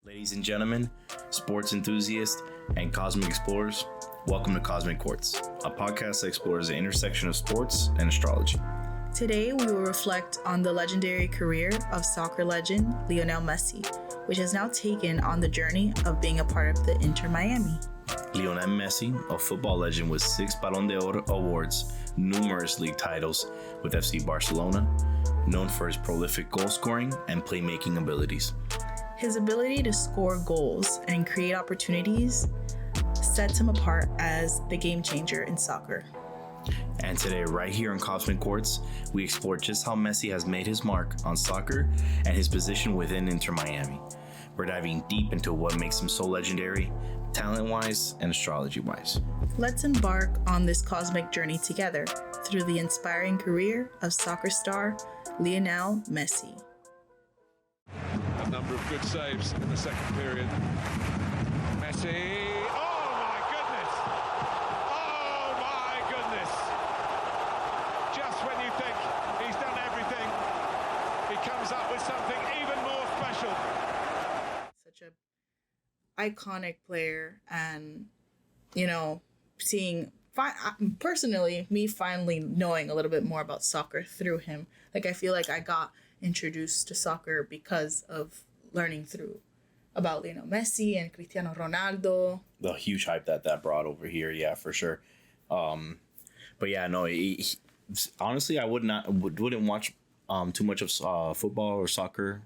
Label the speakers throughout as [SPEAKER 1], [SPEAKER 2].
[SPEAKER 1] Ladies and gentlemen, sports enthusiasts, and cosmic explorers, welcome to Cosmic Quartz, a podcast that explores the intersection of sports and astrology.
[SPEAKER 2] Today, we will reflect on the legendary career of soccer legend Lionel Messi, which has now taken on the journey of being a part of the InterMiami.
[SPEAKER 1] Lionel Messi, a football legend with 6 Ballon d'Or awards, numerous league titles with FC Barcelona, known for his prolific goal scoring and playmaking abilities.
[SPEAKER 2] His ability to score goals and create opportunities sets him apart as the game changer in soccer.
[SPEAKER 1] And today, right here on Cosmic Quartz, we explore just how Messi has made his mark on soccer and his position within InterMiami. We're diving deep into what makes him so legendary, talent-wise and astrology-wise.
[SPEAKER 2] Let's embark on this cosmic journey together through the inspiring career of soccer star Lionel Messi.
[SPEAKER 3] A number of good saves in the second period. Messi. Oh my goodness! Oh my goodness! Just when you think he's done everything, he comes up with something even more special.
[SPEAKER 2] Such a iconic player, and personally, me finally knowing a little bit more about soccer through him. Like, I feel like I got introduced to soccer because of learning about Lionel Messi and Cristiano Ronaldo.
[SPEAKER 1] The huge hype that brought over here, yeah, for sure. But yeah, no, honestly, I wouldn't watch too much of football or soccer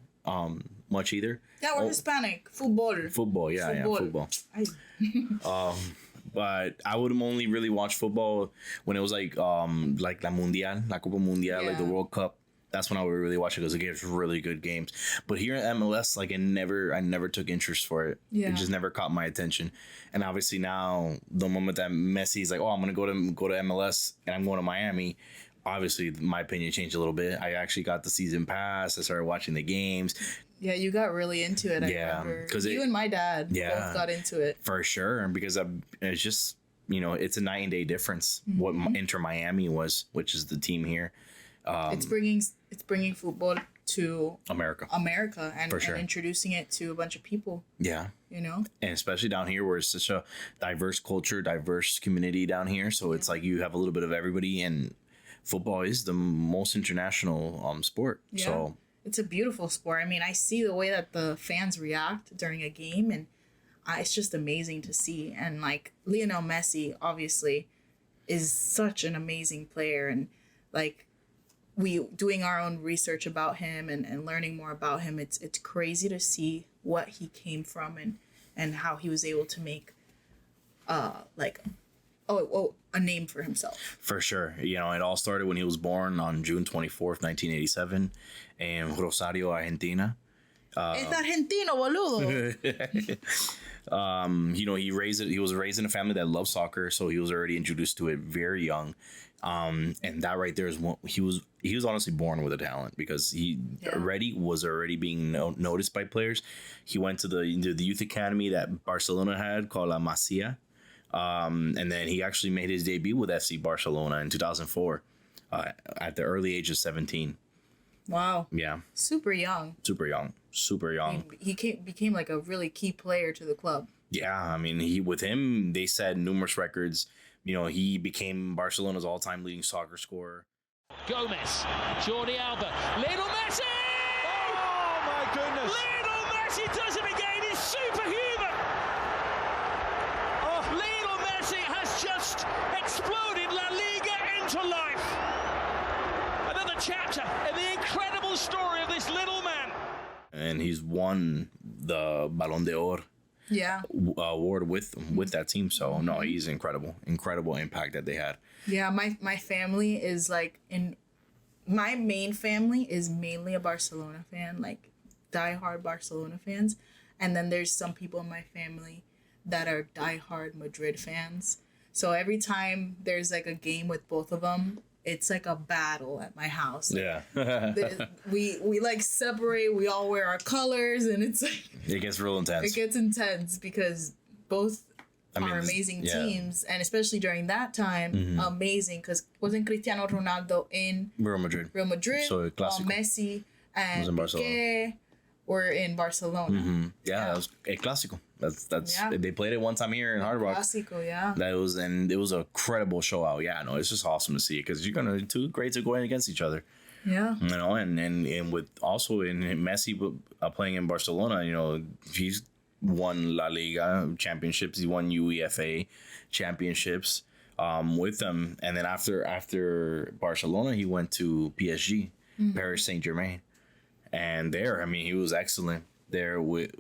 [SPEAKER 1] much either.
[SPEAKER 2] Yeah, we're Hispanic. Football,
[SPEAKER 1] yeah, football. But I would only really watch football when it was like La Mundial, La Copa Mundial, like the World Cup. That's when I would really watch it because it gives really good games. But here at MLS, like I never took interest for it. Yeah. It just never caught my attention. And obviously now, the moment that Messi's like, oh, I'm gonna go to MLS and I'm going to Miami, obviously my opinion changed a little bit. I actually got the season pass. I started watching the games.
[SPEAKER 2] Yeah, you got really into it. I remember. Because you and my dad both got into it
[SPEAKER 1] for sure. And because it's just it's a night and day difference. What InterMiami was, which is the team here.
[SPEAKER 2] It's bringing football to
[SPEAKER 1] America
[SPEAKER 2] and introducing it to a bunch of people.
[SPEAKER 1] Yeah. And especially down here where it's such a diverse culture, diverse community down here. So it's like you have a little bit of everybody, and football is the most international sport. Yeah. So
[SPEAKER 2] it's a beautiful sport. I mean, I see the way that the fans react during a game, and it's just amazing to see. And like Lionel Messi, obviously, is such an amazing player, and like we doing our own research about him and learning more about him, it's crazy to see what he came from and how he was able to make a name for himself.
[SPEAKER 1] For sure. It all started when he was born on June 24th, 1987 in Rosario, Argentina.
[SPEAKER 2] Es argentino, boludo.
[SPEAKER 1] He was raised in a family that loved soccer, so he was already introduced to it very young. And that right there is what he was honestly born with a talent, because he was already being noticed by players. He went to the youth academy that Barcelona had called La Masia. And then he actually made his debut with FC Barcelona in 2004 at the early age of 17.
[SPEAKER 2] Wow.
[SPEAKER 1] Yeah.
[SPEAKER 2] Super young.
[SPEAKER 1] He
[SPEAKER 2] became like a really key player to the club.
[SPEAKER 1] Yeah, I mean, with him, they set numerous records. He became Barcelona's all-time leading soccer scorer.
[SPEAKER 4] Gomez, Jordi Alba, Lionel Messi!
[SPEAKER 3] Oh my goodness!
[SPEAKER 4] Lionel Messi does it again. He's superhuman. Oh, Lionel Messi has just exploded La Liga into life. Another chapter in the incredible story of this little man.
[SPEAKER 1] And he's won the Ballon d'Or award with that team. So no, he's incredible impact that they had.
[SPEAKER 2] Yeah, my family is my main family is mainly a Barcelona fan, like diehard Barcelona fans, and then there's some people in my family that are diehard Madrid fans. So every time there's like a game with both of them, it's like a battle at my house.
[SPEAKER 1] Yeah.
[SPEAKER 2] we like separate. We all wear our colors, and it's like
[SPEAKER 1] it gets real intense.
[SPEAKER 2] It gets intense because both are amazing teams, and especially during that time, amazing, because wasn't Cristiano Ronaldo in
[SPEAKER 1] Real Madrid.
[SPEAKER 2] So Messi and Piqué were in Barcelona.
[SPEAKER 1] Mm-hmm. Yeah, that was a clásico. That's they played it one time here in Hard Rock.
[SPEAKER 2] Clásico, yeah.
[SPEAKER 1] And it was a credible show out. Yeah, no, it's just awesome to see it because you're gonna two greats are going against each other.
[SPEAKER 2] Yeah.
[SPEAKER 1] You know, and with also in Messi playing in Barcelona, you know, he's won La Liga championships, he won UEFA championships with them, and then after Barcelona, he went to PSG, Paris Saint-Germain, and there, I mean, he was excellent there with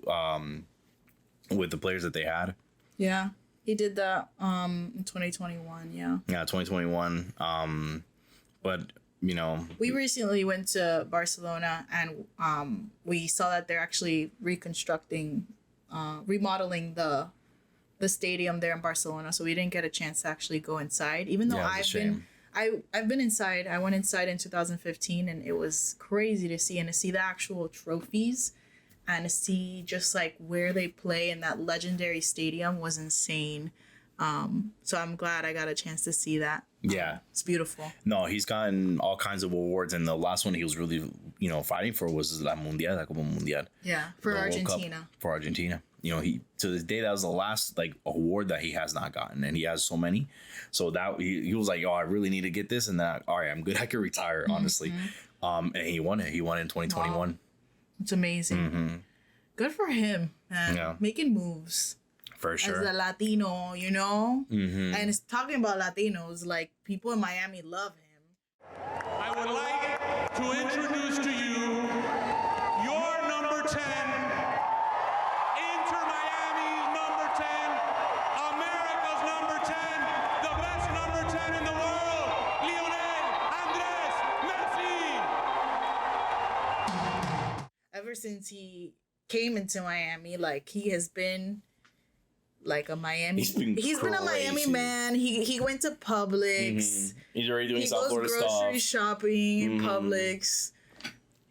[SPEAKER 1] the players that they had.
[SPEAKER 2] Yeah, he did that in 2021. Yeah.
[SPEAKER 1] Yeah, 2021. But you know,
[SPEAKER 2] we recently went to Barcelona and we saw that they're actually remodeling the stadium there in Barcelona. So we didn't get a chance to actually go inside, even though I've been inside. I went inside in 2015 and it was crazy to see the actual trophies and to see just like where they play in that legendary stadium was insane. So I'm glad I got a chance to see that.
[SPEAKER 1] Yeah.
[SPEAKER 2] It's beautiful.
[SPEAKER 1] No, he's gotten all kinds of awards, and the last one he was really, fighting for was La Copa Mundial.
[SPEAKER 2] Yeah, for Argentina.
[SPEAKER 1] For Argentina. You know, he to this day that was the last like award that he has not gotten, and he has so many. So that he was like, oh, I really need to get this, and then all right, I'm good. I can retire, honestly. And he won it. He won it in 2021. Wow.
[SPEAKER 2] It's amazing. Mm-hmm. Good for him, man. Yeah. Making moves.
[SPEAKER 1] For sure.
[SPEAKER 2] As a Latino, you know? Mm-hmm. And it's talking about Latinos, like, people in Miami love him.
[SPEAKER 3] I would like to introduce to you your number 10, InterMiami's number 10, America's number 10, the best number 10 in the world, Lionel Messi.
[SPEAKER 2] Ever since he came into Miami, like, he has been... like a Miami. He's been a Miami man. He went to Publix.
[SPEAKER 1] Mm-hmm. He's already doing South Florida
[SPEAKER 2] stuff. He goes grocery shopping in Publix.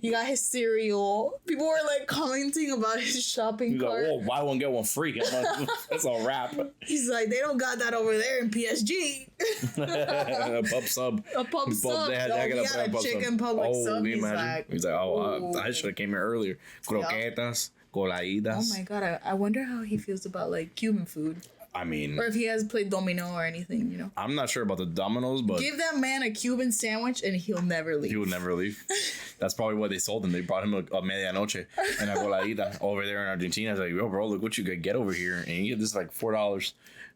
[SPEAKER 2] He got his cereal. People were like commenting about his shopping cart.
[SPEAKER 1] Like, whoa, buy one get one free. That's a wrap.
[SPEAKER 2] He's like, they don't got that over there in PSG.
[SPEAKER 1] A pub sub.
[SPEAKER 2] A pub sub.
[SPEAKER 1] They had
[SPEAKER 2] a chicken Publix sub.
[SPEAKER 1] He's like, I should have came here earlier. Croquetas. Coladitas.
[SPEAKER 2] Oh my god, I wonder how he feels about like Cuban food.
[SPEAKER 1] I mean,
[SPEAKER 2] or if he has played domino or anything, you know.
[SPEAKER 1] I'm not sure about the dominoes, but
[SPEAKER 2] give that man a Cuban sandwich and he'll never leave.
[SPEAKER 1] He will never leave. That's probably what they sold him. They brought him a medianoche and a coladita over there in Argentina. I was like, yo, bro, look what you could get over here, and you get this like $4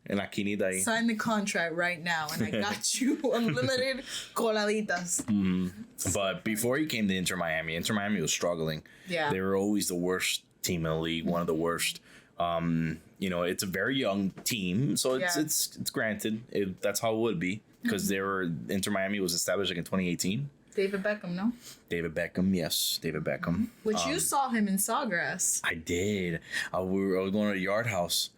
[SPEAKER 1] and a quinita.
[SPEAKER 2] Sign the contract right now, and I got you unlimited coladitas.
[SPEAKER 1] Mm-hmm. But before he came to Inter Miami was struggling.
[SPEAKER 2] Yeah,
[SPEAKER 1] they were always the worst team in the league, one of the worst. It's a very young team, so it's granted that's how it would be because Inter Miami was established like in 2018.
[SPEAKER 2] David Beckham, no?
[SPEAKER 1] David Beckham, yes, David Beckham.
[SPEAKER 2] Which you saw him in Sawgrass.
[SPEAKER 1] I did. I was going to a yard house,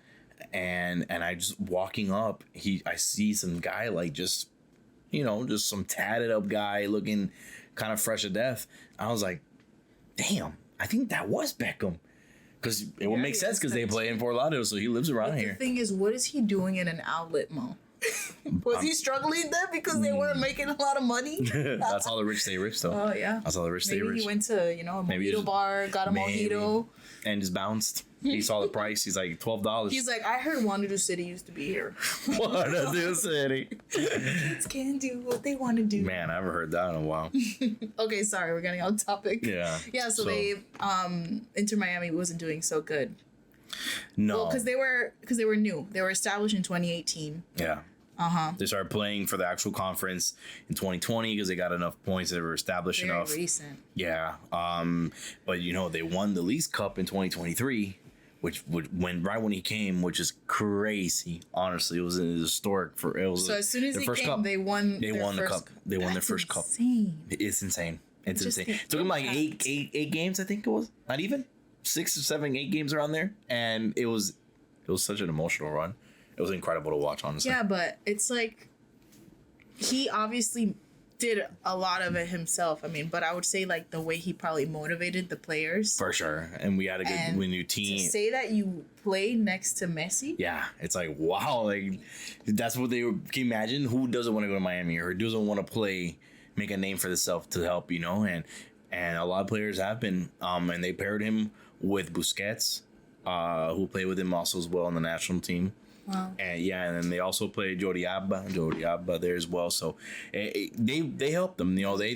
[SPEAKER 1] and I just walking up, I see some guy like just some tatted up guy looking kind of fresh to death. I was like, damn, I think that was Beckham. Because it would make sense because they play in Fort Lauderdale, so he lives around here.
[SPEAKER 2] The thing is, what is he doing in an outlet mall? Was he struggling there because they weren't making a lot of money?
[SPEAKER 1] That's how the rich stay rich, though.
[SPEAKER 2] Oh, yeah.
[SPEAKER 1] That's how the rich stay rich.
[SPEAKER 2] Maybe he went to, a mojito bar, got a mojito.
[SPEAKER 1] And just bounced. He saw the price. He's like, $12.
[SPEAKER 2] He's like, I heard Wanadu City used to be here.
[SPEAKER 1] Wanadu City.
[SPEAKER 2] Kids can do what they want to do.
[SPEAKER 1] Man, I haven't heard that in a while.
[SPEAKER 2] Okay, sorry, we're getting off topic.
[SPEAKER 1] Yeah.
[SPEAKER 2] Yeah, so they, Inter Miami wasn't doing so good.
[SPEAKER 1] No.
[SPEAKER 2] Well, because they were new. They were established in 2018.
[SPEAKER 1] Yeah. They started playing for the actual conference in 2020 because they got enough points. They were established enough.
[SPEAKER 2] Very recent.
[SPEAKER 1] Yeah. But they won the Leagues Cup in 2023, which went right when he came, which is crazy. Honestly, it was historic for it.
[SPEAKER 2] So as soon as he came, they won.
[SPEAKER 1] They won the cup. They won their first cup. It's insane. It's insane. It took them like eight games, I think it was. Not even 6 or 7, 8 games around there, and it was such an emotional run. It was incredible to watch, honestly.
[SPEAKER 2] Yeah, but it's like he obviously did a lot of it himself. I mean, but I would say like the way he probably motivated the players.
[SPEAKER 1] For sure. And we had a good new team.
[SPEAKER 2] To say that you play next to Messi.
[SPEAKER 1] Yeah. It's like, wow. Like, that's what can you imagine? Who doesn't want to go to Miami or doesn't want to make a name for themselves to help, And And a lot of players have been. And they paired him with Busquets, who played with him also as well on the national team.
[SPEAKER 2] Wow.
[SPEAKER 1] And then they also played Jordi Alba there as well. So they helped them. You know, they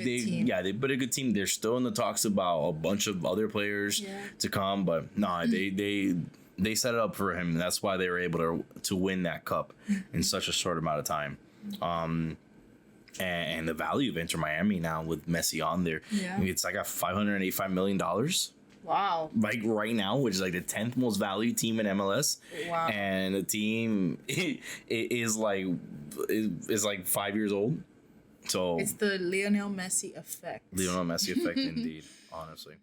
[SPEAKER 1] put a good team. They're still in the talks about a bunch of other players to come, but no, they set it up for him. That's why they were able to win that cup in such a short amount of time. And the value of InterMiami now with Messi on there, it's like a $585 million.
[SPEAKER 2] Wow.
[SPEAKER 1] Like right now, which is like the 10th most valued team in MLS.
[SPEAKER 2] Wow.
[SPEAKER 1] And the team is like 5 years old. So
[SPEAKER 2] it's the Lionel Messi effect.
[SPEAKER 1] Lionel Messi effect indeed, honestly.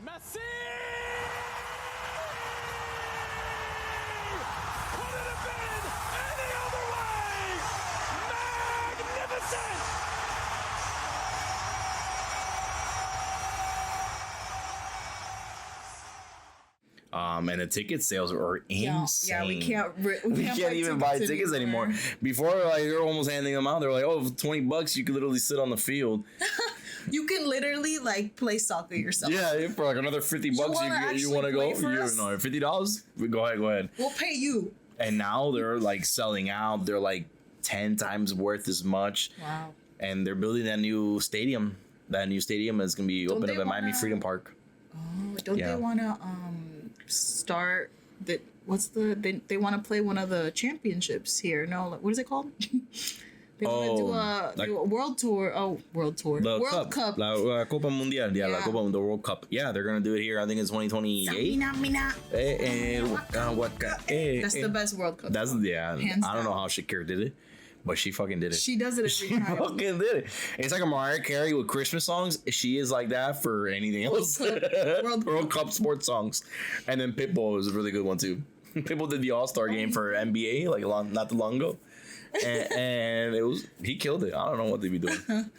[SPEAKER 4] Messi! Could it have been any other way? Magnificent!
[SPEAKER 1] And the ticket sales are insane.
[SPEAKER 2] Yeah, we can't
[SPEAKER 1] even buy tickets anymore. Before, like, they're almost handing them out. They're like, oh, for $20, you could literally sit on the field.
[SPEAKER 2] You can literally like play soccer yourself.
[SPEAKER 1] Yeah, for like another $50, you want to go? No, $50. Go ahead.
[SPEAKER 2] We'll pay you.
[SPEAKER 1] And now they're like selling out. They're like 10 times worth as much.
[SPEAKER 2] Wow.
[SPEAKER 1] And they're building that new stadium. That new stadium is gonna be open up at Miami Freedom Park.
[SPEAKER 2] Oh, don't they want to start the they want to play one of the championships here? No, what is it called? They want to do a world tour. Oh, world tour.
[SPEAKER 1] The
[SPEAKER 2] World Cup.
[SPEAKER 1] La Copa Mundial. Yeah, the World Cup. Yeah, they're going to do it here. I think it's 2028.
[SPEAKER 2] That's the best World Cup.
[SPEAKER 1] That's, yeah.
[SPEAKER 2] Hands
[SPEAKER 1] I don't know
[SPEAKER 2] down.
[SPEAKER 1] how Shakira did it, but she fucking did it.
[SPEAKER 2] She does it every time.
[SPEAKER 1] Fucking did it. It's like a Mariah Carey with Christmas songs. She is like that for anything else. World Cup sports songs. And then Pitbull was a really good one too. Pitbull did the All-Star game for NBA not too long ago. And he killed it. I don't know what they'd be doing.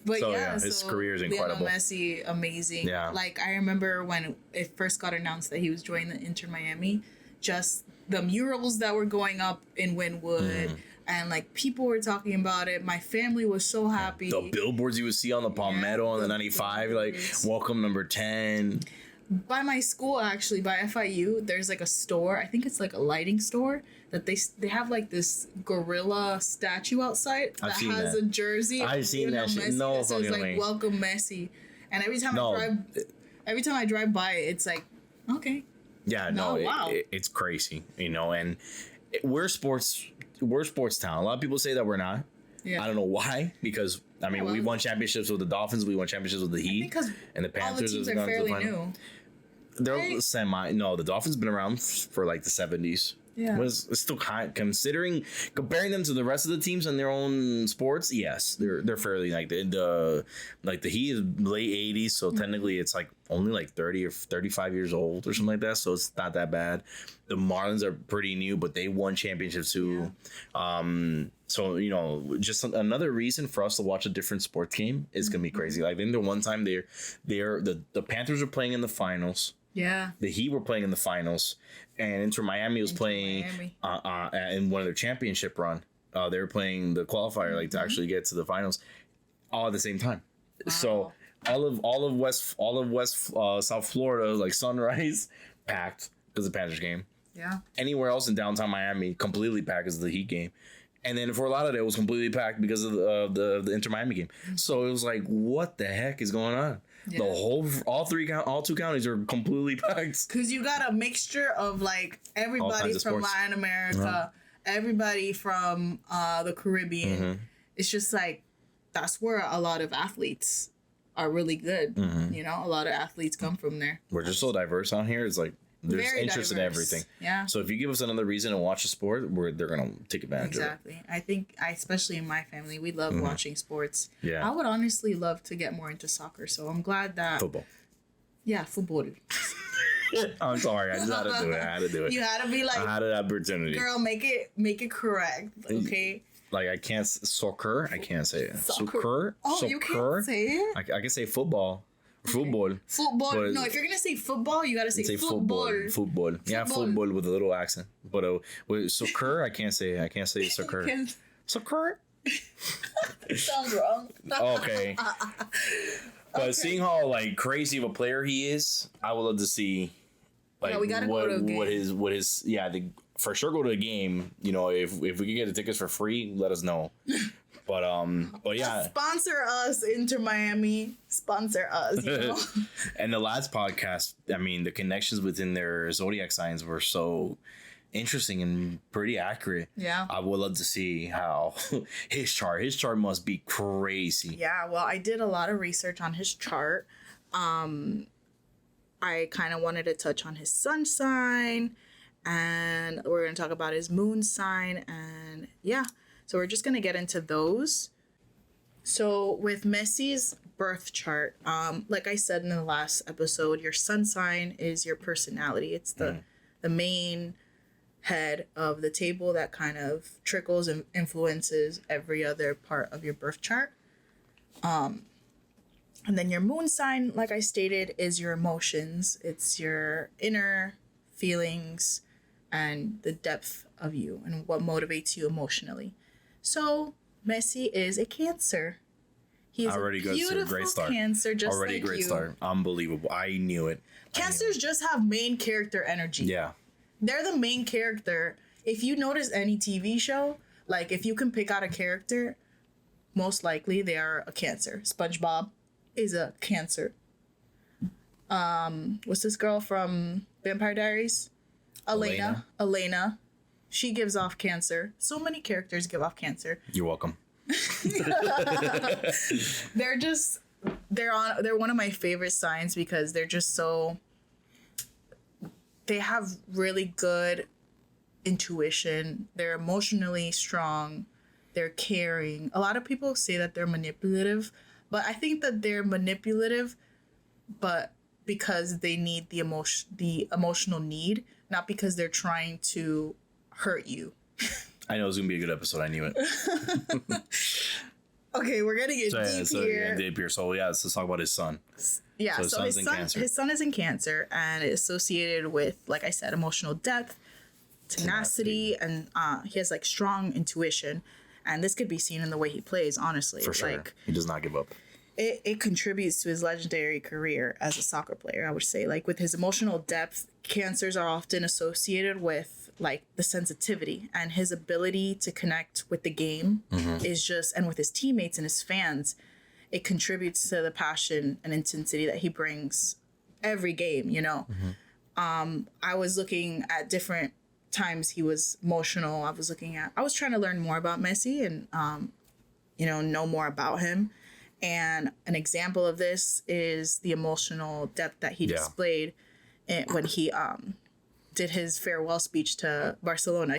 [SPEAKER 2] But
[SPEAKER 1] so, his career is incredible.
[SPEAKER 2] Lionel Messi, amazing.
[SPEAKER 1] Yeah.
[SPEAKER 2] Like, I remember when it first got announced that he was joining the InterMiami, just the murals that were going up in Wynwood, and like people were talking about it. My family was so happy.
[SPEAKER 1] The billboards you would see on the Palmetto on the 95, like welcome number 10.
[SPEAKER 2] By my school, actually, by FIU, there's like a store. I think it's like a lighting store that they have like this gorilla statue outside that has a jersey.
[SPEAKER 1] I've seen that shit.
[SPEAKER 2] Messi,
[SPEAKER 1] No
[SPEAKER 2] that says,
[SPEAKER 1] fucking
[SPEAKER 2] like,
[SPEAKER 1] way.
[SPEAKER 2] welcome Messi. And every time I drive by it, it's like, okay.
[SPEAKER 1] Yeah,
[SPEAKER 2] wow.
[SPEAKER 1] It's crazy, you know. And we're sports town. A lot of people say that we're not.
[SPEAKER 2] Yeah.
[SPEAKER 1] I don't know why, because I mean, we won championships with the Dolphins, we won championships with the Heat,
[SPEAKER 2] Because
[SPEAKER 1] and the Panthers
[SPEAKER 2] all the teams are fairly new.
[SPEAKER 1] They're semi. No, the Dolphins been around for like the 70s.
[SPEAKER 2] Yeah.
[SPEAKER 1] It's still kind, comparing them to the rest of the teams in their own sports. Yes, they're fairly like the Heat is late 80s, so technically it's like only like 30 or 35 years old or something like that. So it's not that bad. The Marlins are pretty new, but they won championships too. Yeah. So, you know, just another reason for us to watch a different sports game is gonna be crazy. Like, then the one time the Panthers were playing in the finals.
[SPEAKER 2] Yeah.
[SPEAKER 1] The Heat were playing in the finals, and InterMiami was playing in one of their championship run. They were playing the qualifier, like to actually get to the finals, all at the same time. Wow. So all of West South Florida, like Sunrise, packed because of the Panthers game.
[SPEAKER 2] Yeah. Anywhere
[SPEAKER 1] else in downtown Miami, completely packed because of the Heat game. And then Fort Lauderdale was completely packed because of the InterMiami game. So it was like, what the heck is going on? Yeah. All two counties are completely packed.
[SPEAKER 2] Because you got a mixture of like everybody from Latin America, everybody from the Caribbean. Mm-hmm. It's just like, that's where a lot of athletes are really good. Mm-hmm. You know, a lot of athletes come from there.
[SPEAKER 1] We're just so diverse on here. It's like, there's
[SPEAKER 2] very
[SPEAKER 1] interest
[SPEAKER 2] diverse.
[SPEAKER 1] In everything.
[SPEAKER 2] Yeah.
[SPEAKER 1] So if you give us another reason to watch a sport, they're going to take advantage of it.
[SPEAKER 2] Exactly. I think, especially in my family, we love watching sports.
[SPEAKER 1] Yeah.
[SPEAKER 2] I would honestly love to get more into soccer. So I'm glad that...
[SPEAKER 1] Football.
[SPEAKER 2] Yeah, football.
[SPEAKER 1] I'm sorry. I just had to do it.
[SPEAKER 2] You had to be like...
[SPEAKER 1] I had an opportunity.
[SPEAKER 2] Girl, make it correct. Okay?
[SPEAKER 1] Like, I can't... Soccer? I can't say it.
[SPEAKER 2] Soccer? Oh, you can't say it?
[SPEAKER 1] I can say football. Football.
[SPEAKER 2] No, if you're gonna say football, you gotta say football.
[SPEAKER 1] Football. Yeah, football with a little accent. But with soccer, I can't say soccer. Soccer.
[SPEAKER 2] Sounds wrong.
[SPEAKER 1] Okay. But seeing how like crazy of a player he is, I would love to see like
[SPEAKER 2] we gotta go to a game.
[SPEAKER 1] what his for sure go to a game. You know, if we could get the tickets for free, let us know. But yeah.
[SPEAKER 2] Sponsor us, InterMiami. Sponsor us. You know?
[SPEAKER 1] And the last podcast, I mean, the connections within their zodiac signs were so interesting and pretty accurate.
[SPEAKER 2] Yeah.
[SPEAKER 1] I would love to see how his chart must be crazy.
[SPEAKER 2] Yeah, well, I did a lot of research on his chart. I kind of wanted to touch on his sun sign, and we're going to talk about his moon sign, and yeah. So we're just going to get into those. So with Messi's birth chart, like I said in the last episode, your sun sign is your personality. It's the main head of the table that kind of trickles and influences every other part of your birth chart. And then your moon sign, like I stated, is your emotions. It's your inner feelings and the depth of you and what motivates you emotionally. So Messi is a Cancer. He's
[SPEAKER 1] already got a great start.
[SPEAKER 2] Cancer, just
[SPEAKER 1] already
[SPEAKER 2] like
[SPEAKER 1] great
[SPEAKER 2] you.
[SPEAKER 1] Start. Unbelievable. I knew it.
[SPEAKER 2] Cancers just have main character energy.
[SPEAKER 1] Yeah.
[SPEAKER 2] They're the main character. If you notice any TV show, like if you can pick out a character, most likely they are a Cancer. SpongeBob is a Cancer. What's this girl from Vampire Diaries? Elena. She gives off Cancer. So many characters give off Cancer.
[SPEAKER 1] You're welcome.
[SPEAKER 2] They're one of my favorite signs because they're just so, they have really good intuition. They're emotionally strong. They're caring. A lot of people say that they're manipulative, but I think that they're manipulative, but because they need the emotional need, not because they're trying to hurt you.
[SPEAKER 1] I know it was gonna be a good episode. I knew it.
[SPEAKER 2] Okay, we're getting deep here.
[SPEAKER 1] So yeah, let's talk about his sun.
[SPEAKER 2] Yeah, so his sun is in Cancer, and it's associated with, like I said, emotional depth, tenacity, and he has like strong intuition, and this could be seen in the way he plays. Honestly,
[SPEAKER 1] for sure,
[SPEAKER 2] like,
[SPEAKER 1] he does not give up.
[SPEAKER 2] It contributes to his legendary career as a soccer player. I would say, like with his emotional depth, Cancers are often associated with like the sensitivity, and his ability to connect with the game is just, and with his teammates and his fans, it contributes to the passion and intensity that he brings every game, you know. I was looking at different times he was emotional. I was trying to learn more about Messi and know more about him. And an example of this is the emotional depth that he displayed when he did his farewell speech to Barcelona.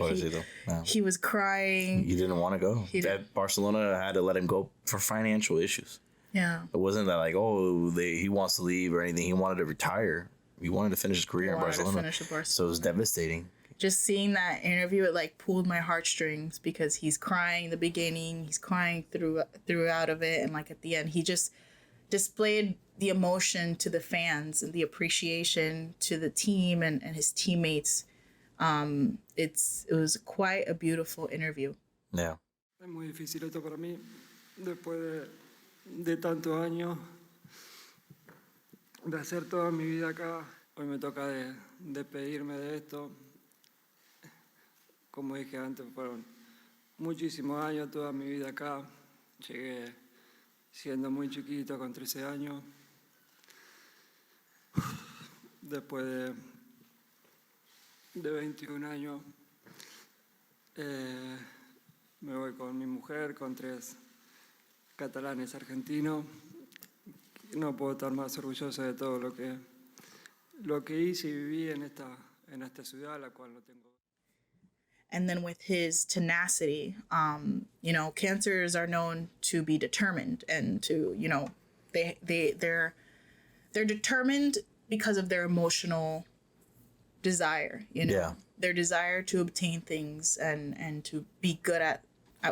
[SPEAKER 2] He was crying.
[SPEAKER 1] He didn't want to go. That Barcelona had to let him go for financial issues.
[SPEAKER 2] Yeah.
[SPEAKER 1] It wasn't that like, he wants to leave or anything. He wanted to retire. He wanted to finish his career in Barcelona. So it was devastating.
[SPEAKER 2] Just seeing that interview, it like pulled my heartstrings because he's crying in the beginning, he's crying throughout of it, and like at the end, he just displayed the emotion to the fans and the appreciation to the team and his teammates. It was quite a beautiful interview.
[SPEAKER 1] Yeah.
[SPEAKER 5] Es muy difícil esto para mí, después de tantos años de hacer toda mi vida acá. Hoy me toca despedirme de esto. Como dije antes, fueron muchísimos años, toda mi vida acá. Llegué siendo muy chiquito, con 13 años. Después de 21 años, me voy con mi mujer, con 3 catalanes argentinos. No puedo estar más orgulloso de todo lo que hice y viví en esta ciudad, la cual no tengo.
[SPEAKER 2] And then with his tenacity, Cancers are known to be determined and to, they're determined because of their emotional desire, their desire to obtain things and to be good at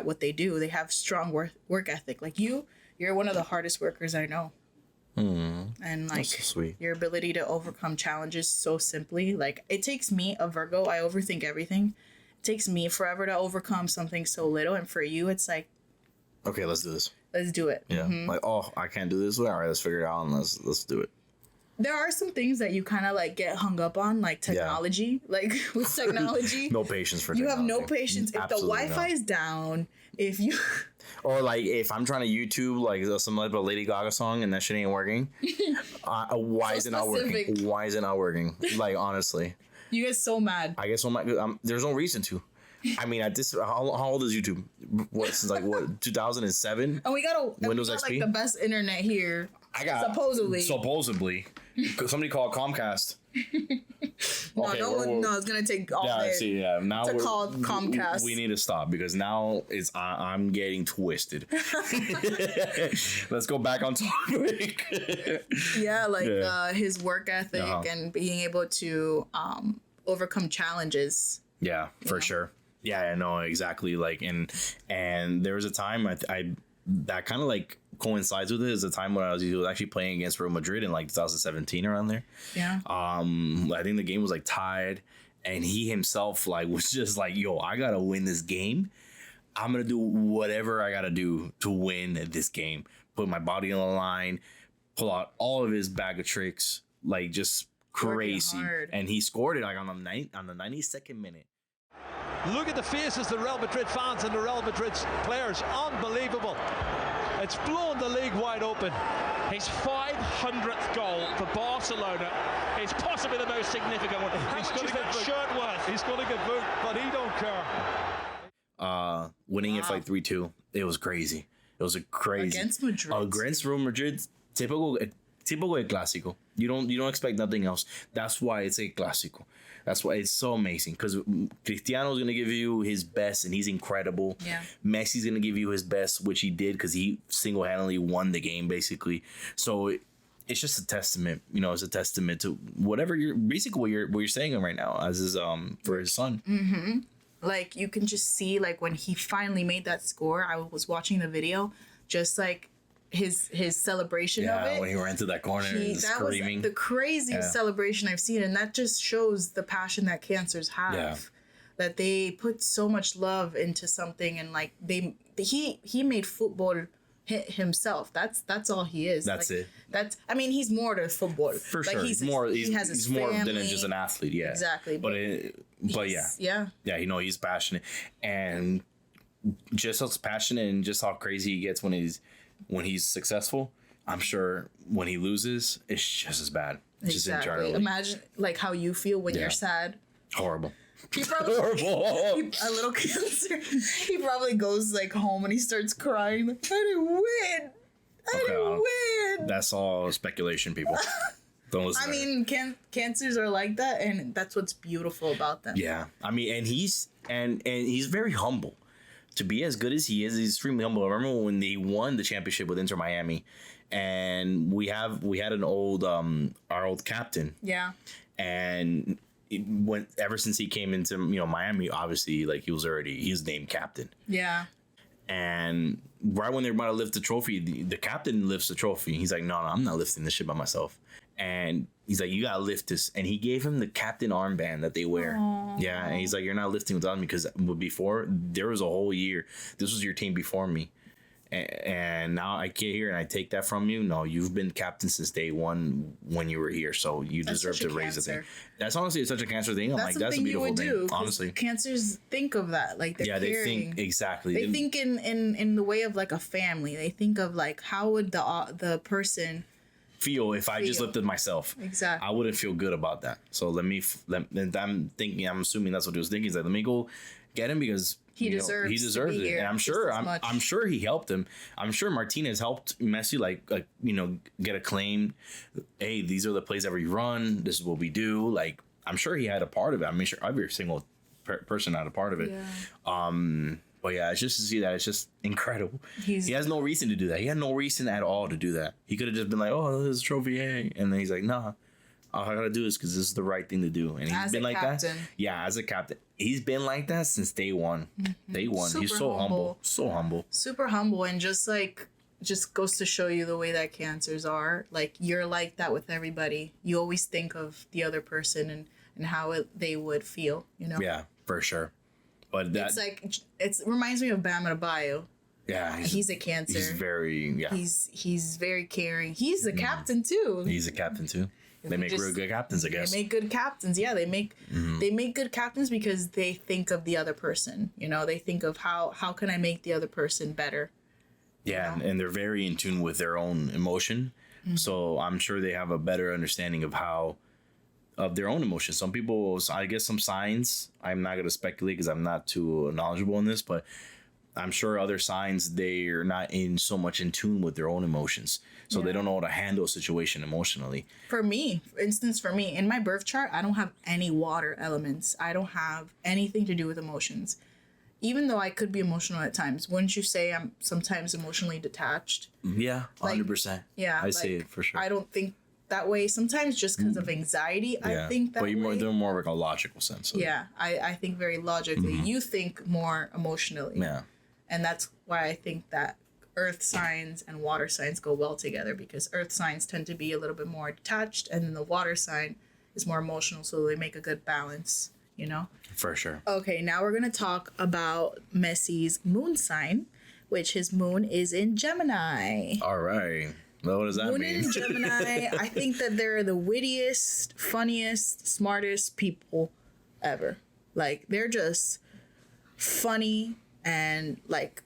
[SPEAKER 2] what they do. They have strong work ethic. Like you're one of the hardest workers I know. And like
[SPEAKER 1] so sweet.
[SPEAKER 2] Your ability to overcome challenges so simply, like it takes me, a Virgo, I overthink everything. It takes me forever to overcome something so little, and for you it's like,
[SPEAKER 1] okay, let's do this.
[SPEAKER 2] Let's do it.
[SPEAKER 1] Yeah. Like, oh, I can't do this way. All right, let's figure it out and let's do it.
[SPEAKER 2] There are some things that you kind of like get hung up on, like technology. Like with technology,
[SPEAKER 1] No patience for
[SPEAKER 2] you
[SPEAKER 1] technology.
[SPEAKER 2] have no patience. If the Wi-Fi is down, if you
[SPEAKER 1] or like if I'm trying to YouTube like some like a Lady Gaga song and that shit ain't working, why is it not working? Why is it not working? Like honestly,
[SPEAKER 2] you get so mad.
[SPEAKER 1] I guess there's no reason to. I mean, at this, how old is YouTube? What, since like what 2007?
[SPEAKER 2] And we got
[SPEAKER 1] Windows XP,
[SPEAKER 2] like the best internet here.
[SPEAKER 1] I got supposedly. Somebody called Comcast.
[SPEAKER 2] No, it's gonna take all day.
[SPEAKER 1] See, yeah. Now
[SPEAKER 2] to call Comcast.
[SPEAKER 1] We need to stop because now I'm getting twisted. Let's go back on topic.
[SPEAKER 2] His work ethic and being able to overcome challenges.
[SPEAKER 1] Yeah, for sure. Yeah, I know exactly. Like, and there was a time I that kind of like coincides with it. Is a time when he was actually playing against Real Madrid in like 2017 around there.
[SPEAKER 2] Yeah.
[SPEAKER 1] I think the game was like tied, and he himself like was just like, "Yo, I gotta win this game. I'm gonna do whatever I gotta do to win this game. Put my body on the line, pull out all of his bag of tricks, like just crazy." And he scored it like on the 92nd minute.
[SPEAKER 4] Look at the faces, the Real Madrid fans and the Real Madrid players. Unbelievable. It's blown the league wide open.
[SPEAKER 6] His 500th goal for Barcelona is possibly the most significant one. How much is that shirt worth?
[SPEAKER 4] He's going to get booked, but he don't care.
[SPEAKER 1] Winning it like 3-2. It was crazy. It was a crazy.
[SPEAKER 2] Against Madrid.
[SPEAKER 1] Against Real Madrid. Typical de clásico. You don't expect nothing else. That's why it's a clásico. That's why it's so amazing, because Cristiano's going to give you his best, and he's incredible.
[SPEAKER 2] Yeah.
[SPEAKER 1] Messi's going to give you his best, which he did, because he single-handedly won the game, basically. So it's just a testament, it's a testament to whatever what you're saying right now as his for his son.
[SPEAKER 2] Mm-hmm. Like, you can just see, like, when he finally made that score, I was watching the video, just like his celebration of it.
[SPEAKER 1] When he ran to that corner and screaming.
[SPEAKER 2] Was the craziest celebration I've seen, and that just shows the passion that cancers have.
[SPEAKER 1] Yeah.
[SPEAKER 2] That they put so much love into something, and like he made football himself. That's all he is.
[SPEAKER 1] That's
[SPEAKER 2] like,
[SPEAKER 1] it.
[SPEAKER 2] He's more to football.
[SPEAKER 1] For
[SPEAKER 2] like,
[SPEAKER 1] sure. He's more than just an athlete. Yeah.
[SPEAKER 2] Exactly.
[SPEAKER 1] But yeah.
[SPEAKER 2] Yeah.
[SPEAKER 1] Yeah, he's passionate, and just how passionate and just how crazy he gets when he's successful. I'm sure when he loses, it's just as bad.
[SPEAKER 2] Exactly. Imagine like how you feel when you're sad.
[SPEAKER 1] Horrible.
[SPEAKER 2] He probably,
[SPEAKER 1] horrible.
[SPEAKER 2] A little cancer. He probably goes like home and he starts crying. I didn't win. I didn't win.
[SPEAKER 1] That's all speculation, people. Don't listen.
[SPEAKER 2] I mean, cancers are like that, and that's what's beautiful about them.
[SPEAKER 1] Yeah, I mean, and he's very humble. To be as good as he is, he's extremely humble. I remember when they won the championship with InterMiami, and we had an old our old captain.
[SPEAKER 2] Yeah.
[SPEAKER 1] And ever since he came into Miami, obviously like he was named captain.
[SPEAKER 2] Yeah.
[SPEAKER 1] And right when they're about to lift the trophy, the captain lifts the trophy. He's like, no, I'm not lifting this shit by myself. And he's like, you gotta lift this. And he gave him the captain armband that they wear. Aww. Yeah, and he's like, you're not lifting without me, because before there was a whole year. This was your team before me, and now I get here and I take that from you. No, you've been captain since day one when you were here, so you deserve to raise the thing. That's honestly such a cancer thing. I'm like, that's a beautiful thing. Honestly,
[SPEAKER 2] cancers think of that, like they're caring.
[SPEAKER 1] They think exactly.
[SPEAKER 2] They think in the way of like a family. They think of like, how would the person
[SPEAKER 1] feel if I just lifted myself.
[SPEAKER 2] Exactly.
[SPEAKER 1] I wouldn't feel good about that. So I'm assuming that's what he was thinking. He's like, let me go get him, because he deserves it.
[SPEAKER 2] Here.
[SPEAKER 1] And I'm sure he helped him. I'm sure Martinez helped Messi get a claim. Hey, these are the plays that we run. This is what we do. Like, I'm sure he had a part of it. I'm sure every single person had a part of it.
[SPEAKER 2] Yeah.
[SPEAKER 1] But yeah, it's just to see that, it's just incredible. He has no reason to do that. He had no reason at all to do that. He could have just been like, oh, this is a trophy, hey. And then he's like, nah, all I gotta do is because this is the right thing to do. And he's been like that. Yeah, as a captain. He's been like that since day one. Mm-hmm. Day one. Super he's so humble. So humble.
[SPEAKER 2] Super humble, and just goes to show you the way that cancers are. Like, you're like that with everybody. You always think of the other person and how they would feel,
[SPEAKER 1] Yeah, for sure. But
[SPEAKER 2] it reminds me of Bam Adebayo.
[SPEAKER 1] Yeah,
[SPEAKER 2] he's a Cancer.
[SPEAKER 1] He's very
[SPEAKER 2] He's very caring. He's a captain too.
[SPEAKER 1] He's a captain too. They make real good captains, I guess.
[SPEAKER 2] They make good captains. Yeah, they make good captains because they think of the other person. You know, they think of how can I make the other person better.
[SPEAKER 1] Yeah, and they're very in tune with their own emotion. So I'm sure they have a better understanding of their own emotions. Some people, I guess some signs, I'm not going to speculate because I'm not too knowledgeable in this, but I'm sure other signs, they're not so much in tune with their own emotions. So they don't know how to handle a situation emotionally.
[SPEAKER 2] For instance, in my birth chart, I don't have any water elements. I don't have anything to do with emotions. Even though I could be emotional at times, wouldn't you say I'm sometimes emotionally detached?
[SPEAKER 1] Yeah, 100%.
[SPEAKER 2] Yeah.
[SPEAKER 1] I see it for sure.
[SPEAKER 2] I don't think that way. Sometimes just because of anxiety, I think that way.
[SPEAKER 1] But they're more like a logical sense.
[SPEAKER 2] I think very logically. You think more emotionally.
[SPEAKER 1] Yeah.
[SPEAKER 2] And that's why I think that earth signs and water signs go well together, because earth signs tend to be a little bit more detached and then the water sign is more emotional, so they make a good balance, you know?
[SPEAKER 1] For sure.
[SPEAKER 2] Okay, now we're going to talk about Messi's moon sign, which his moon is in Gemini.
[SPEAKER 1] All right. Well, what does that
[SPEAKER 2] Moon
[SPEAKER 1] mean?
[SPEAKER 2] in Gemini, I think that they're the wittiest, funniest, smartest people ever. Like, they're just funny and, like,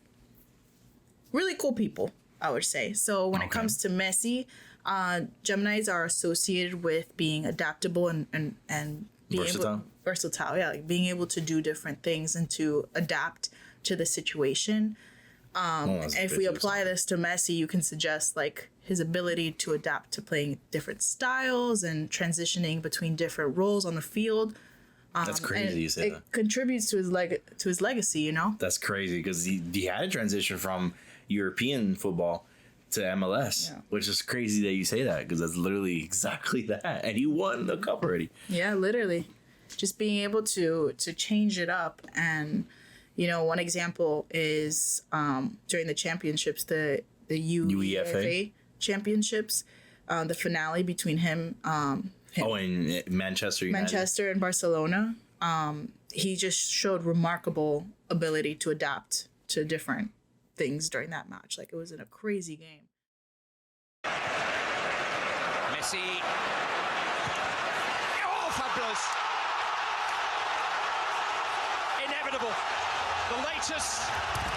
[SPEAKER 2] really cool people, I would say. So when it comes to Messi, Geminis are associated with being adaptable and being versatile. Yeah, like being able to do different things and to adapt to the situation. And if we apply this to Messi, you can suggest like his ability to adapt to playing different styles and transitioning between different roles on the field.
[SPEAKER 1] That's crazy. You said
[SPEAKER 2] it contributes to his legacy, you know.
[SPEAKER 1] That's crazy because he had a transition from European football to MLS, which is crazy that you say that because that's literally exactly that, and he won the cup already.
[SPEAKER 2] Yeah, literally, just being able to change it up. And you know, one example is during the championships, the UEFA championships, the finale between him.
[SPEAKER 1] In Manchester United.
[SPEAKER 2] Manchester and Barcelona. He just showed remarkable ability to adapt to different things during that match. Like, it was in a crazy game.
[SPEAKER 4] Messi. Oh, fabulous. Inevitable. The latest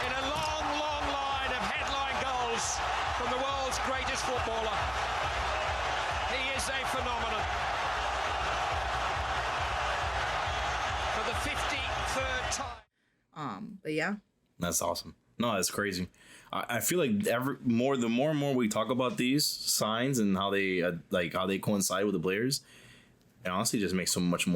[SPEAKER 4] in a long, long line of headline goals from the world's greatest footballer. He is a phenomenon. For the 53rd time.
[SPEAKER 2] But yeah.
[SPEAKER 1] That's awesome. No, that's crazy. I feel like the more and more we talk about these signs and how they how they coincide with the players, it honestly just makes so much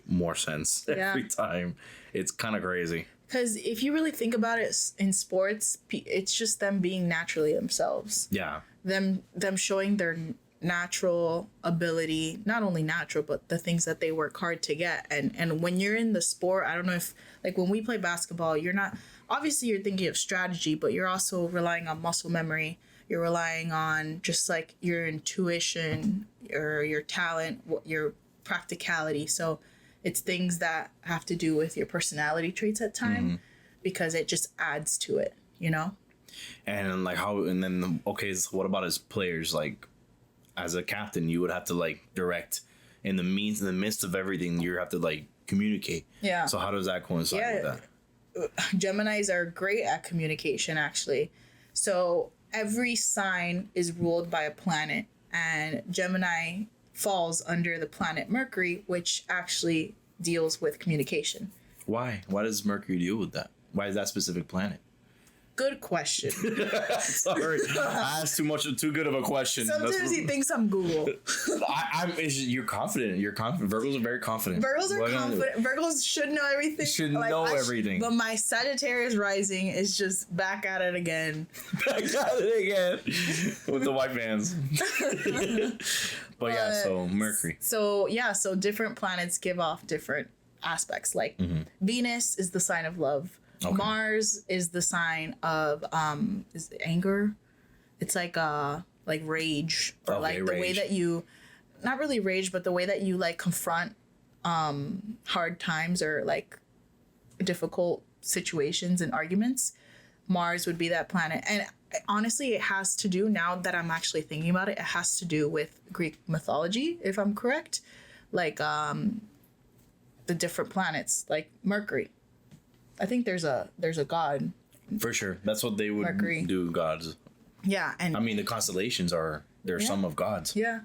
[SPEAKER 1] more sense every time. It's kind of crazy.
[SPEAKER 2] Because if you really think about it in sports, it's just them being naturally themselves.
[SPEAKER 1] Yeah.
[SPEAKER 2] Them showing their natural ability, not only natural, but the things that they work hard to get. And when you're in the sport, I don't know if, like, when we play basketball, you're not, obviously you're thinking of strategy, but you're also relying on muscle memory. You're relying on just like your intuition, your talent, your practicality. So it's things that have to do with your personality traits at time, because it just adds to it, you know?
[SPEAKER 1] And like so what about his players? Like, as a captain, you would have to like direct in the midst of everything. You have to like communicate.
[SPEAKER 2] Yeah.
[SPEAKER 1] So how does that coincide with that?
[SPEAKER 2] Geminis are great at communication, actually. So every sign is ruled by a planet, and Gemini falls under the planet Mercury, which actually deals with communication.
[SPEAKER 1] Why? Why does Mercury deal with that? Why is that specific planet?
[SPEAKER 2] Good question.
[SPEAKER 1] Sorry, I asked too good of a question.
[SPEAKER 2] Sometimes he thinks I'm Google.
[SPEAKER 1] You're confident. You're confident. Virgos are very confident.
[SPEAKER 2] Virgos are confident. Virgos should know everything.
[SPEAKER 1] Everything.
[SPEAKER 2] But my Sagittarius rising is just back at it again.
[SPEAKER 1] Back at it again with the white fans. But yeah, so Mercury.
[SPEAKER 2] So different planets give off different aspects. Like Venus is the sign of love. Okay. Mars is the sign of is it anger? It's like rage, or like the way that you, not really rage, but the way that you like confront hard times or like difficult situations and arguments. Mars would be that planet. And honestly, it has to do, now that I'm actually thinking about it, it has to do with Greek mythology, if I'm correct. Like the different planets, like Mercury. I think there's a god.
[SPEAKER 1] For sure. That's what they would
[SPEAKER 2] Mercury.
[SPEAKER 1] do, gods.
[SPEAKER 2] Yeah, and
[SPEAKER 1] I mean, the constellations they're some of gods.
[SPEAKER 2] yeah.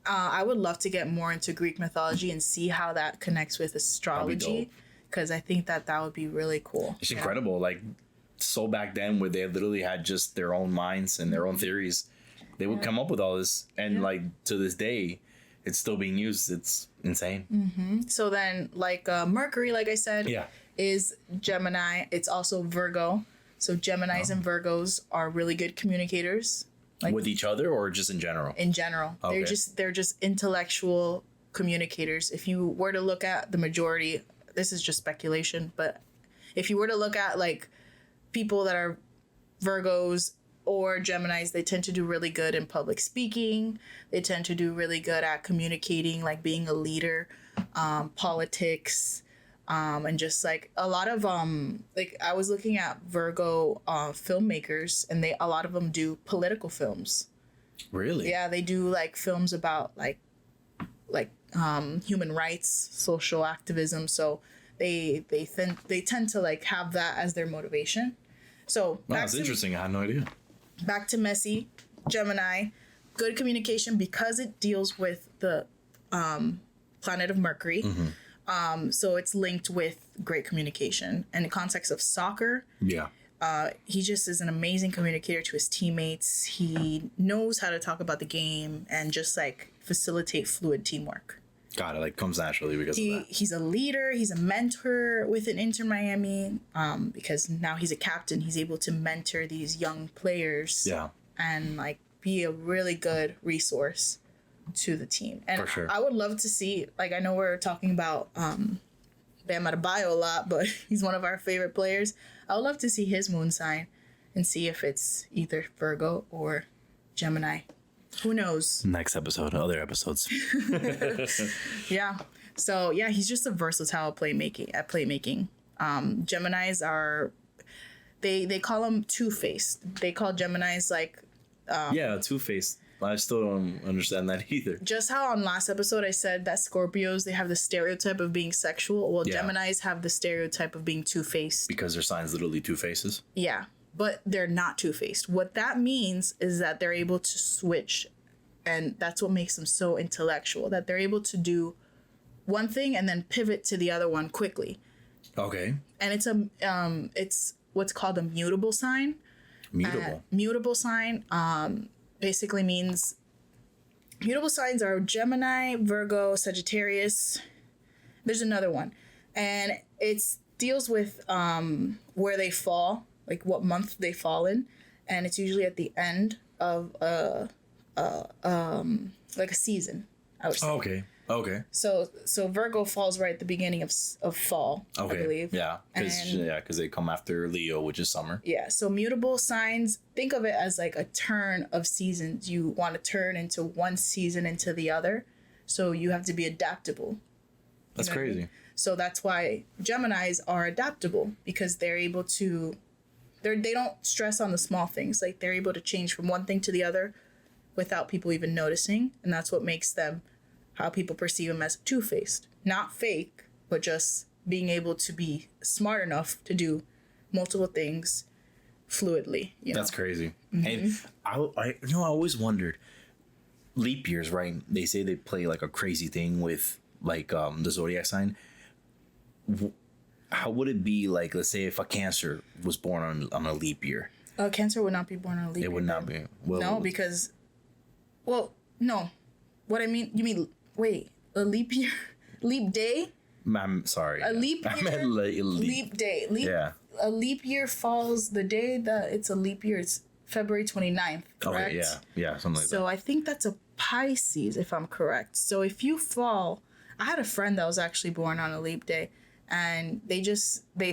[SPEAKER 2] I would love to get more into Greek mythology and see how that connects with astrology, because I think that would be really cool.
[SPEAKER 1] It's incredible. Like, so back then where they literally had just their own minds and their own theories, they would come up with all this. And like to this day, it's still being used. It's insane.
[SPEAKER 2] So then, like Mercury, like I said, is Gemini. It's also Virgo. So Geminis and Virgos are really good communicators. Like,
[SPEAKER 1] with each other or just in general?
[SPEAKER 2] In general.
[SPEAKER 1] Okay.
[SPEAKER 2] They're just intellectual communicators. If you were to look at the majority, this is just speculation, but if you were to look at like people that are Virgos or Geminis, they tend to do really good in public speaking. They tend to do really good at communicating, like being a leader, politics, and just like a lot of like I was looking at Virgo filmmakers, and a lot of them do political films.
[SPEAKER 1] Really?
[SPEAKER 2] Yeah, they do like films about like human rights, social activism. So they tend to like have that as their motivation. So
[SPEAKER 1] that's interesting. I had no idea.
[SPEAKER 2] Back to Messi, Gemini, good communication because it deals with the planet of Mercury. So it's linked with great communication. And in the context of soccer, he just is an amazing communicator to his teammates. He knows how to talk about the game and just like facilitate fluid teamwork.
[SPEAKER 1] Got it. Like comes naturally because of that.
[SPEAKER 2] He's a leader. He's a mentor within InterMiami because now he's a captain. He's able to mentor these young players.
[SPEAKER 1] Yeah.
[SPEAKER 2] And like be a really good resource to the team. And
[SPEAKER 1] for sure.
[SPEAKER 2] I would love to see, like, I know we're talking about Bam Adebayo a lot, but he's one of our favorite players. I would love to see his moon sign and see if it's either Virgo or Gemini. Who knows?
[SPEAKER 1] Next episode, other episodes.
[SPEAKER 2] Yeah. So yeah, he's just a versatile playmaking. Geminis are, they call them two-faced. They call Geminis like
[SPEAKER 1] two-faced. I still don't understand that either.
[SPEAKER 2] Just how on last episode I said that Scorpios, they have the stereotype of being sexual. Well, Geminis have the stereotype of being two-faced.
[SPEAKER 1] Because their sign's literally two faces?
[SPEAKER 2] Yeah, but they're not two-faced. What that means is that they're able to switch, and that's what makes them so intellectual, that they're able to do one thing and then pivot to the other one quickly.
[SPEAKER 1] Okay.
[SPEAKER 2] And it's what's called a mutable sign. Mutable sign basically means mutable signs are Gemini, Virgo, Sagittarius. There's another one, and it deals with where they fall, like what month they fall in, and it's usually at the end of like a season, I would say.
[SPEAKER 1] Okay.
[SPEAKER 2] So Virgo falls right at the beginning of fall, I believe.
[SPEAKER 1] Yeah, because they come after Leo, which is summer.
[SPEAKER 2] Yeah, so mutable signs, think of it as like a turn of seasons. You want to turn into one season into the other, so you have to be adaptable.
[SPEAKER 1] That's crazy.
[SPEAKER 2] So that's why Geminis are adaptable, because they're able to, they don't stress on the small things. Like they're able to change from one thing to the other without people even noticing, and that's what makes them how people perceive them as two-faced. Not fake, but just being able to be smart enough to do multiple things fluidly.
[SPEAKER 1] That's crazy. And I always wondered, leap years, right? They say they play like a crazy thing with like the zodiac sign. How would it be like, let's say if a Cancer was born on a leap year?
[SPEAKER 2] Cancer would not be born on a leap year.
[SPEAKER 1] It would not be. Well,
[SPEAKER 2] no, because, no. What I mean, you mean, wait, a leap year? Leap day?
[SPEAKER 1] I'm sorry.
[SPEAKER 2] A leap year?
[SPEAKER 1] I meant
[SPEAKER 2] leap day. A leap year falls the day that it's a leap year. It's February 29th, correct?
[SPEAKER 1] Okay, yeah, something like that.
[SPEAKER 2] So I think that's a Pisces, if I'm correct. So if you fall, I had a friend that was actually born on a leap day, and they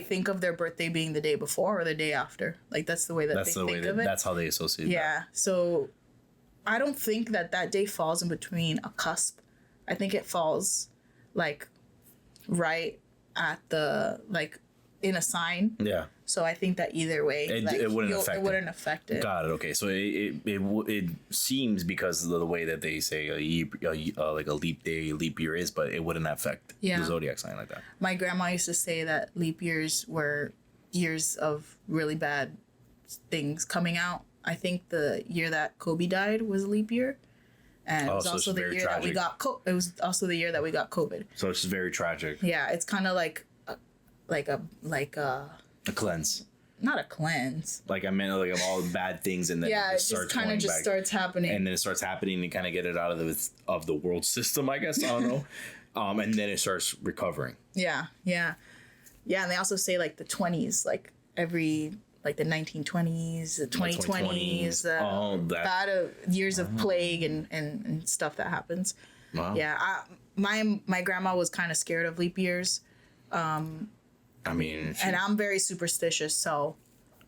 [SPEAKER 2] think of their birthday being the day before or the day after. Like that's the way that they think of it.
[SPEAKER 1] That's how they associate that.
[SPEAKER 2] Yeah, so I don't think that day falls in between a cusp. I think it falls like right at the like in a sign.
[SPEAKER 1] Yeah.
[SPEAKER 2] So I think that either way,
[SPEAKER 1] It wouldn't affect
[SPEAKER 2] it. Wouldn't affect it.
[SPEAKER 1] Got it. Okay, so it seems because of the way that they say like a leap day, leap year is, but it wouldn't affect the zodiac sign like that.
[SPEAKER 2] My grandma used to say that leap years were years of really bad things coming out. I think the year that Kobe died was a leap year, and it was also the year that we got it was also the year that we got COVID.
[SPEAKER 1] So it's very tragic.
[SPEAKER 2] Yeah, it's kind of like a
[SPEAKER 1] A cleanse.
[SPEAKER 2] Not a cleanse.
[SPEAKER 1] Like I meant like of all the bad things, and then
[SPEAKER 2] it just kind of starts happening,
[SPEAKER 1] and then it starts happening and kind of get it out of the world system. I guess I don't know, and then it starts recovering.
[SPEAKER 2] Yeah, and they also say like the 20s, like every like the 1920s, the 2020s, bad years of plague and stuff that happens. Wow. Yeah, my grandma was kind of scared of leap years.
[SPEAKER 1] I mean,
[SPEAKER 2] and I'm very superstitious, so.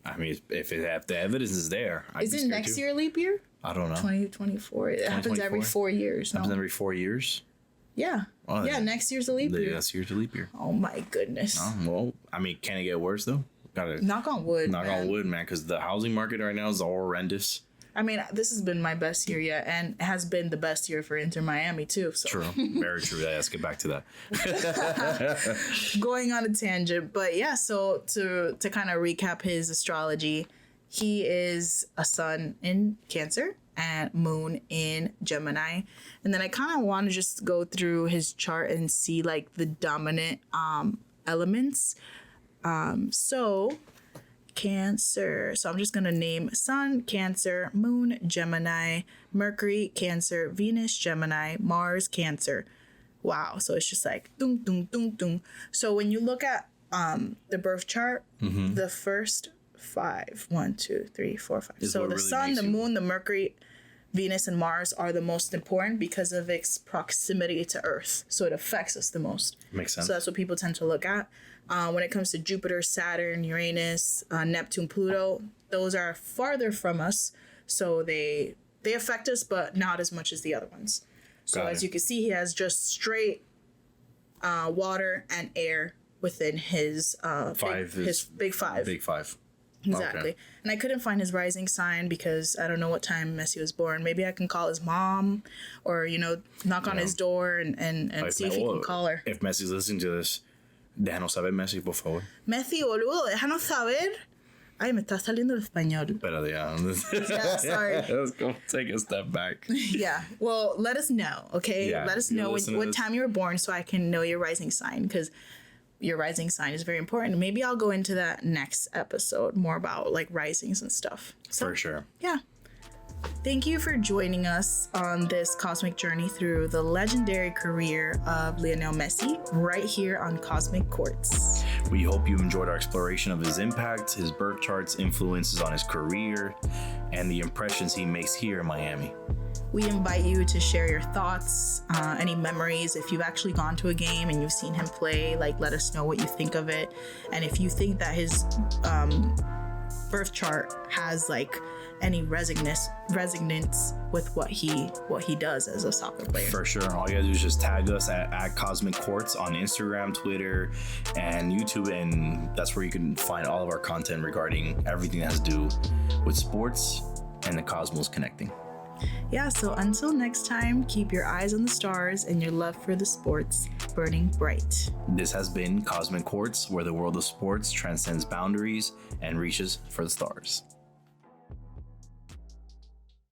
[SPEAKER 1] I mean, if the evidence is there,
[SPEAKER 2] isn't next year leap year?
[SPEAKER 1] I don't know.
[SPEAKER 2] 2024. It happens every 4 years.
[SPEAKER 1] Happens every 4 years.
[SPEAKER 2] Yeah. Oh, yeah. Next year's a leap year.
[SPEAKER 1] Next year's a leap year.
[SPEAKER 2] Oh my goodness.
[SPEAKER 1] Well, I mean, can it get worse though? Gotta
[SPEAKER 2] knock on wood.
[SPEAKER 1] Knock on wood, man, because the housing market right now is horrendous.
[SPEAKER 2] I mean, this has been my best year yet, and it has been the best year for InterMiami too. So.
[SPEAKER 1] True, very true. Yeah, let's get back to that.
[SPEAKER 2] Going on a tangent, but yeah. So to kind of recap his astrology, he is a sun in Cancer and moon in Gemini, and then I kind of want to just go through his chart and see like the dominant elements. So. Cancer. So I'm just going to name Sun, Cancer, Moon, Gemini, Mercury, Cancer, Venus, Gemini, Mars, Cancer. Wow. So it's just like dung, dung, dung, dung. So when you look at the birth chart, the first 5, 1, 2, 3, 4, 5. So the really Sun, the Moon, the Mercury, Venus, and Mars are the most important because of its proximity to Earth. So it affects us the most.
[SPEAKER 1] Makes sense.
[SPEAKER 2] So that's what people tend to look at. When it comes to Jupiter, Saturn, Uranus, Neptune, Pluto, those are farther from us. So they affect us, but not as much as the other ones. So as you can see, he has just straight water and air within his big five.
[SPEAKER 1] Big five.
[SPEAKER 2] Exactly.
[SPEAKER 1] Okay.
[SPEAKER 2] And I couldn't find his rising sign because I don't know what time Messi was born. Maybe I can call his mom or, knock on his door and see if he can call her.
[SPEAKER 1] If Messi's listening to this, déjanos saber, Messi, por favor.
[SPEAKER 2] Messi, boludo, déjanos saber. Ay, me está saliendo el español.
[SPEAKER 1] Espérate,
[SPEAKER 2] yeah, sorry.
[SPEAKER 1] Let's go take a step back.
[SPEAKER 2] Yeah. Well, let us know, okay?
[SPEAKER 1] Yeah,
[SPEAKER 2] let us know what time you were born so I can know your rising sign because your rising sign is very important. Maybe I'll go into that next episode, more about like risings and stuff. So,
[SPEAKER 1] for sure.
[SPEAKER 2] Yeah. Thank you for joining us on this cosmic journey through the legendary career of Lionel Messi right here on Cosmic Quartz.
[SPEAKER 1] We hope you enjoyed our exploration of his impact, his birth charts, influences on his career, and the impressions he makes here in Miami.
[SPEAKER 2] We invite you to share your thoughts, any memories. If you've actually gone to a game and you've seen him play, let us know what you think of it. And if you think that his birth chart has any resonance with what he does as a soccer player.
[SPEAKER 1] For sure. All you gotta do is just tag us at Cosmic Quartz on Instagram, Twitter, and YouTube, and that's where you can find all of our content regarding everything that has to do with sports and the cosmos connecting.
[SPEAKER 2] Yeah, so until next time, keep your eyes on the stars and your love for the sports burning bright.
[SPEAKER 1] This has been Cosmic Quartz, where the world of sports transcends boundaries and reaches for the stars.